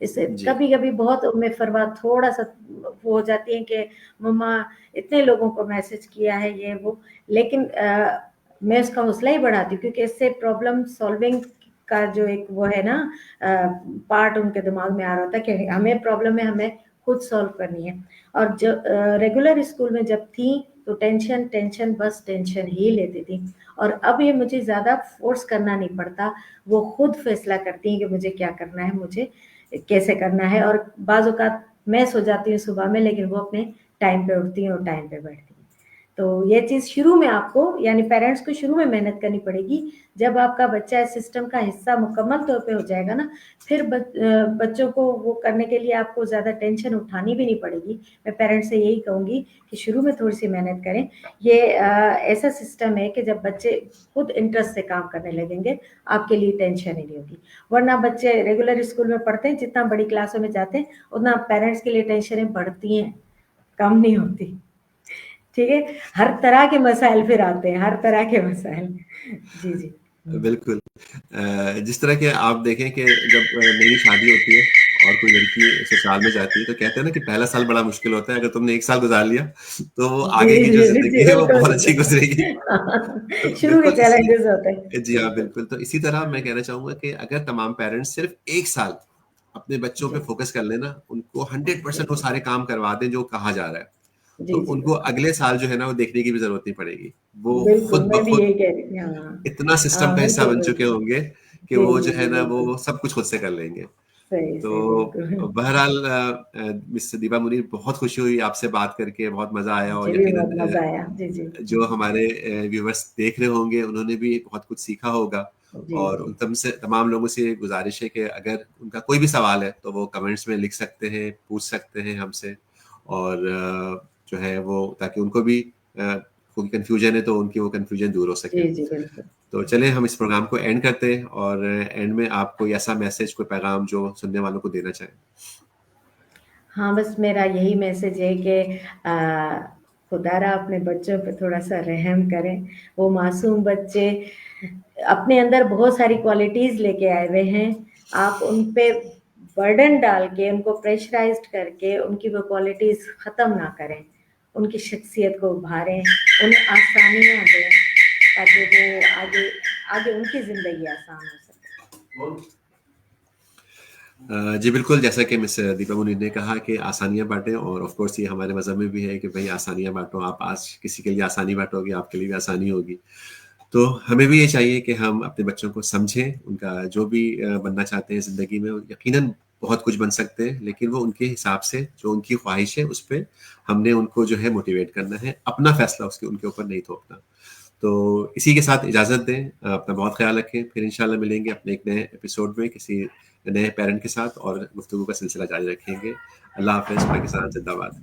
इससे जी, कभी-कभी बहुत उनमें फरवा थोड़ा-सा वो हो जाती है कि मम्मा इतने लोगों को मैसेज किया है ये वो, लेकिन मैं उसका हौसला ही बढ़ाती हूँ क्योंकि इससे प्रॉब्लम सॉल्विंग का जो एक वो है ना अ, पार्ट उनके दिमाग में आ रहा होता है कि हमें प्रॉब्लम है, हमें खुद सॉल्व करनी है। और जब रेगुलर स्कूल में जब थी तो टेंशन टेंशन बस टेंशन ही लेती थी, और अब ये मुझे ज़्यादा फोर्स करना नहीं पड़ता, वो खुद फैसला करती हैं कि मुझे क्या करना है, मुझे कैसे करना है। और बाज़ औक़ात मैं सो जाती हूँ सुबह में, लेकिन वो अपने टाइम पे उठती हैं और टाइम पे बैठती हैं। तो ये चीज़ शुरू में आपको, यानी पेरेंट्स को शुरू में मेहनत करनी पड़ेगी। जब आपका बच्चा इस सिस्टम का हिस्सा मुकम्मल तौर पे हो जाएगा ना, फिर बच्चों को वो करने के लिए आपको ज़्यादा टेंशन उठानी भी नहीं पड़ेगी। मैं पेरेंट्स से यही कहूँगी कि शुरू में थोड़ी-सी मेहनत करें। ये ऐसा सिस्टम है कि जब बच्चे खुद इंटरेस्ट से काम करने लगेंगे, आपके लिए टेंशन ही नहीं होगी। वरना बच्चे रेगुलर स्कूल में पढ़ते हैं, जितना बड़ी क्लासों में जाते हैं, उतना पेरेंट्स के लिए टेंशनें बढ़ती हैं, कम नहीं होती। ठीक है? हर तरह के मसाइल फिर आते हैं, हर तरह के मसाइल। जी, जी। बिल्कुल। जिस तरह के आप देखें कि जब नई शादी होती है और कोई लड़की ससुराल में जाती है, तो कहते हैं ना कि पहला साल बड़ा मुश्किल होता है। अगर तुमने 1 साल गुज़ार लिया, तो वो जी, आगे की जो जी, जी, ज़िंदगी है, वो बिल्कुल, बहुत अच्छी गुज़रेगी। बिल्कुल। तो शुरू के बिल्कुल इसी चैलेंजेस होते हैं। जी हाँ, बिल्कुल। बिल्कुल। तो इसी तरह मैं कहना चाहूँगा कि अगर तमाम पेरेंट्स सिर्फ़ 1 साल अपने बच्चों पे जी, फ़ोकस कर लें ना, उनको जी, 100% वो जी। सारे काम करवा दें जो कहा जा रहा है, तो जी, जी, उनको बिल्कुल। अगले साल जो है ना, वो देखने की भी ज़रूरत नहीं पड़ेगी। वो बिल्कुल, खुद ब मैं भी खुद यही कह रही थी। हाँ। इतना सिस्टम हाँ, का हिस्सा बिल्कुल, बन चुके बिल्कुल। होंगे कि जी, वो जो जी, है जी, ना, बिल्कुल। वो सब कुछ खुद से कर लेंगे। सही, सही, तो बिल्कुल। बहरहाल मिस दीपा मुनीर, बहुत खुशी हुई आपसे बात करके, बहुत मज़ा आया मुझे और भी यकीनन बहुत मज़ा आया। जी, जी। जो हमारे व्यूअर्स देख रहे होंगे, उन्होंने भी बहुत कुछ सीखा होगा। जी, और जी। उन तमाम लोगों से गुज़ारिश है कि अगर उनका कोई भी सवाल है, तो वो कमेंट्स में लिख सकते हैं, पूछ सकते हैं हमसे। और जो है वो, ताकि उनको भी कोई कन्फ्यूजन है, तो उनकी वो कन्फ्यूजन दूर हो सके। जी, जी, बिल्कुल। तो चलें हम इस प्रोग्राम को एंड करते हैं, और एंड में आप कोई ऐसा मैसेज, कोई पैगाम जो सुनने वालों को देना चाहें? हाँ, बस मेरा यही मैसेज है कि खुदारा अपने बच्चों पे थोड़ा-सा रहम करें। वो मासूम बच्चे अपने अंदर बहुत सारी क्वालिटीज़ लेके आए हुए हैं। आप उन पे बर्डन डाल के, उनको प्रेशराइज़्ड करके उनकी वो क्वालिटीज़ ख़त्म ना करें। उनकी शख्सियत को उभारें, उन्हें आसानियाँ दें, ताकि वो आगे आगे उनकी ज़िंदगी आसान हो सके। जी बिल्कुल, जैसा कि मिस दीपा मुनीर ने कहा कि आसानियाँ बाँटें, और ऑफ़ कोर्स ये हमारे मज़हब में भी है कि भई आसानियाँ बाँटो। आप आज किसी के लिए आसानी बाँटोगे, आपके लिए भी आसानी होगी। तो हमें भी ये चाहिए कि हम अपने बच्चों को समझें, उनका जो भी बनना चाहते हैं ज़िंदगी में, वो यकीनन बहुत कुछ बन सकते हैं, लेकिन वो उनके हिसाब से, जो उनकी ख़्वाहिश है, उस पे हमने उनको जो है मोटिवेट करना है, अपना फ़ैसला उसके उनके ऊपर नहीं थोपना। तो इसी के साथ इजाज़त दें, अपना बहुत ख़्याल रखें, फिर इंशाल्लाह मिलेंगे अपने एक नए एपिसोड में किसी नए पैरेंट के साथ, और गुफ्तगू का सिलसिला जारी रखेंगे। अल्लाह हाफ़िज़, पाकिस्तान ज़िंदाबाद।